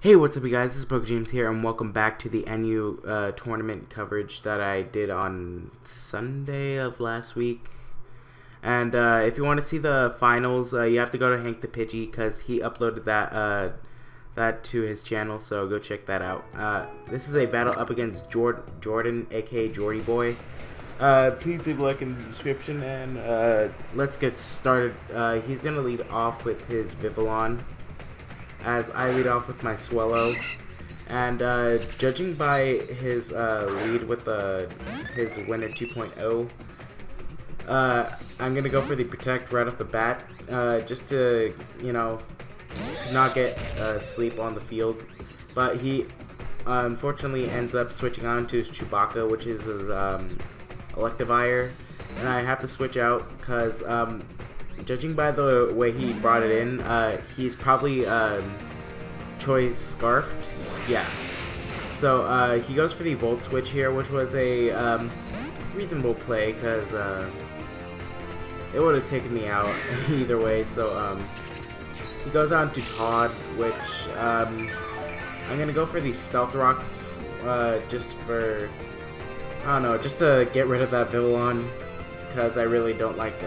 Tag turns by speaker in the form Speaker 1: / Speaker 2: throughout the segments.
Speaker 1: Hey, what's up you guys, this is PokeJames here, and welcome back to the NU tournament coverage that I did on Sunday of last week. And if you want to see the finals, you have to go to Hank the Pidgey, because he uploaded that to his channel, so go check that out. This is a battle up against Jordan, aka Jordieboy. Please leave a like in the description, and let's get started. He's going to lead off with his Vivillon, as I lead off with my Swellow, and judging by his lead with his winner 2.0, I'm gonna go for the Protect right off the bat, just to, you know, not get sleep on the field. But he unfortunately ends up switching on to his Chewbacca, which is his Electivire, and I have to switch out because judging by the way he brought it in, he's probably Choice Scarfed. Yeah. So he goes for the Volt Switch here, which was a reasonable play because it would have taken me out either way. So he goes on to Todd, which I'm gonna go for the Stealth Rocks, just for, I don't know, just to get rid of that Vivillon, because I really don't like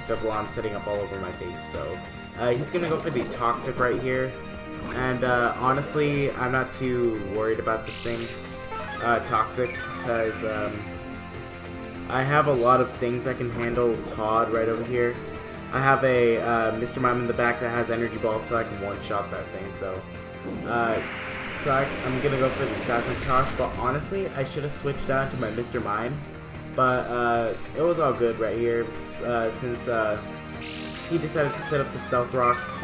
Speaker 1: Vivillon setting up all over my face. So he's gonna go for the Toxic right here, and honestly, I'm not too worried about this thing, Toxic, because I have a lot of things that can handle Todd right over here. I have a Mr. Mime in the back that has Energy Ball, so I can one-shot that thing. So I'm gonna go for the Seismic Toss, but honestly, I should have switched down to my Mr. Mime. But it was all good right here, since he decided to set up the Stealth Rocks.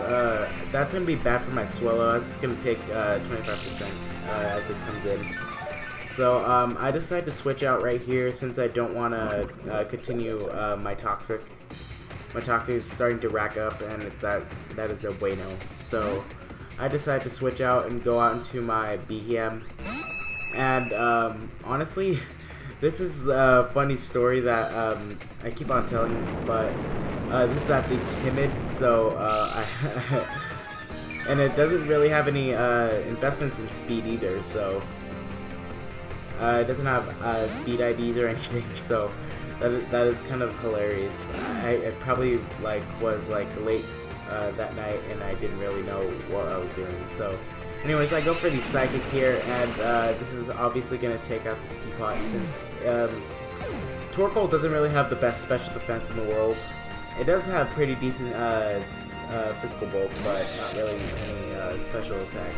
Speaker 1: That's going to be bad for my Swellow, as it's going to take 25% as it comes in. So I decided to switch out right here, since I don't want to continue my Toxic. My Toxic is starting to rack up, and that is no bueno. So I decided to switch out and go out into my Behem. And honestly, this is a funny story that I keep on telling you, but this is actually timid, so and it doesn't really have any investments in speed either, so it doesn't have speed IDs or anything, so that is kind of hilarious. I probably was late that night, and I didn't really know what I was doing. So anyways, I go for the Psychic here, and this is obviously going to take out this Teapot, since Torkoal doesn't really have the best special defense in the world. It does have pretty decent physical bulk, but not really any special attack.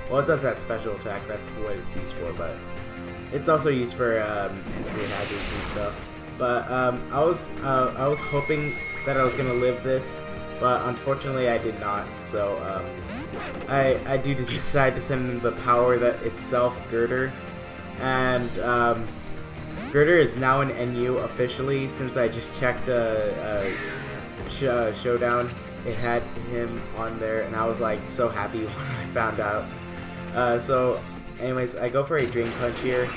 Speaker 1: Well, it does have special attack, that's what it's used for, but it's also used for entry and hazards and stuff. But I was hoping that I was going to live this, but unfortunately I did not, so I do decide to send in the power that itself, Girder, and Girder is now an NU officially, since I just checked Showdown. It had him on there, and I was like so happy when I found out. So anyways, I go for a Drain Punch here,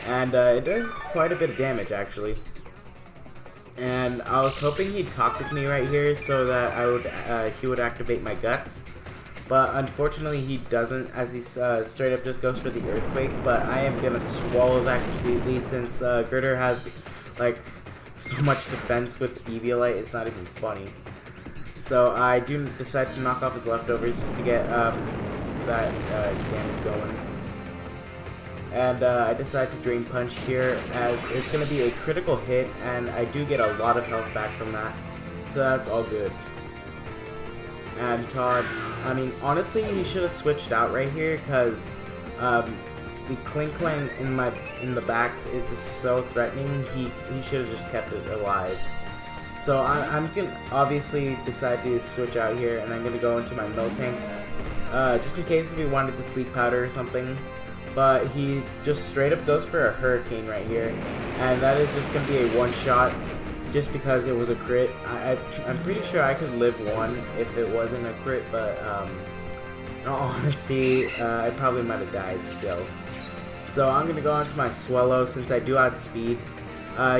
Speaker 1: and it does quite a bit of damage actually. And I was hoping he'd Toxic me right here, so that he would activate my Guts. But unfortunately he doesn't, as he straight up just goes for the Earthquake. But I am gonna swallow that completely, since Girder has so much defense with Eviolite, it's not even funny. So I do decide to knock off his leftovers just to get that damage going. And I decide to Drain Punch here, as it's going to be a critical hit, and I do get a lot of health back from that. So that's all good. And Todd, I mean, honestly, he should have switched out right here, because the Cling in the back is just so threatening. He should have just kept it alive. So I'm going to obviously decide to switch out here, and I'm going to go into my Miltank, just in case if he wanted to Sleep Powder or something. But he just straight up goes for a Hurricane right here, and that is just going to be a one-shot, just because it was a crit. I'm pretty sure I could live one if it wasn't a crit, but in all honesty, I probably might have died still. So I'm going to go on to my Swellow, since I do outspeed.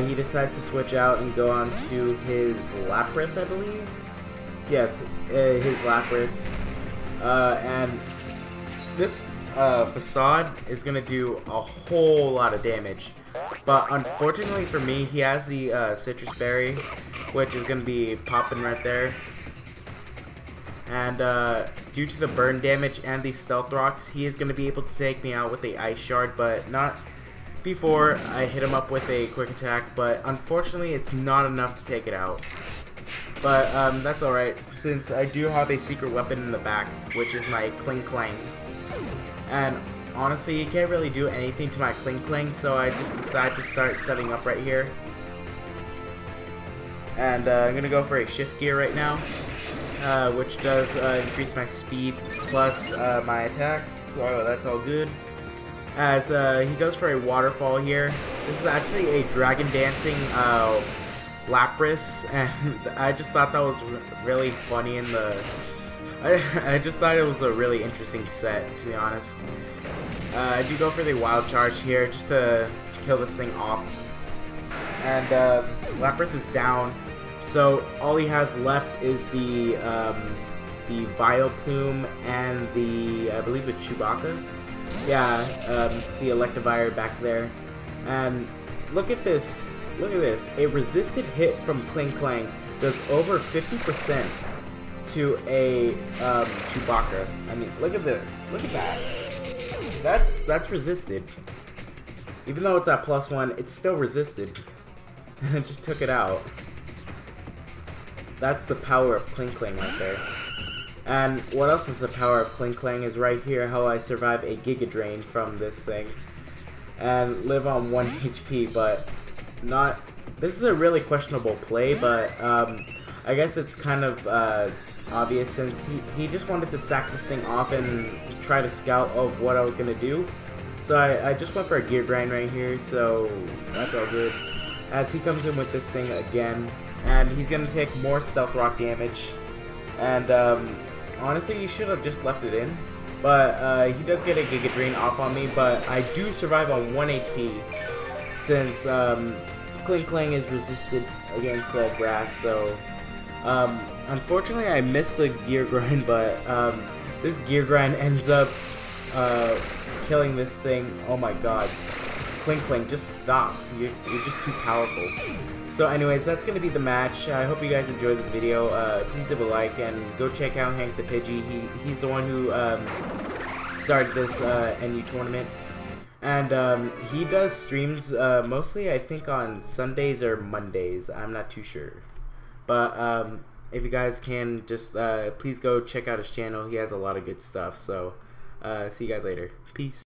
Speaker 1: He decides to switch out and go on to his Lapras, I believe. Yes, his Lapras. And this facade is gonna do a whole lot of damage, but unfortunately for me, he has the citrus berry, which is gonna be popping right there. And due to the burn damage and the stealth rocks, he is gonna be able to take me out with the ice shard, but not before I hit him up with a quick attack. But unfortunately, it's not enough to take it out. But that's alright, since I do have a secret weapon in the back, which is my Kling Klang. And honestly, you can't really do anything to my Kling Klang, so I just decided to start setting up right here. And I'm going to go for a shift gear right now, which does increase my speed plus my attack, so that's all good. As he goes for a waterfall here. This is actually a dragon dancing Lapras, and I just thought that was really funny in the... I just thought it was a really interesting set, to be honest. I do go for the wild charge here just to kill this thing off. And Lapras is down, so all he has left is the Vileplume and the, I believe, the Chewbacca. Yeah, the Electivire back there. And look at this. Look at this. A resisted hit from Kling Klang does over 50% to a Chewbacca. I mean, look at that. That's resisted. Even though it's at +1, it's still resisted. And it just took it out. That's the power of Kling Klang right there. And what else is the power of Kling Klang is right here, how I survive a Giga Drain from this thing. And live on 1 HP, but not... This is a really questionable play, but I guess it's kind of obvious, since he just wanted to sack this thing off and try to scout of what I was going to do. So I just went for a Gear Grind right here, so that's all good. As he comes in with this thing again, and he's going to take more Stealth Rock damage. And honestly, you should have just left it in. But he does get a Giga Drain off on me, but I do survive on 1 HP, since Kling Klang is resisted against grass, so unfortunately I missed the Gear Grind, but this Gear Grind ends up killing this thing. Oh my god. Just Kling Klang, just stop. You're just too powerful. So anyways, that's going to be the match. I hope you guys enjoyed this video. Please leave a like and go check out Hank the Pidgey. He's the one who started this NU tournament. And he does streams mostly, I think, on Sundays or Mondays. I'm not too sure. But if you guys can, just please go check out his channel. He has a lot of good stuff. So see you guys later. Peace.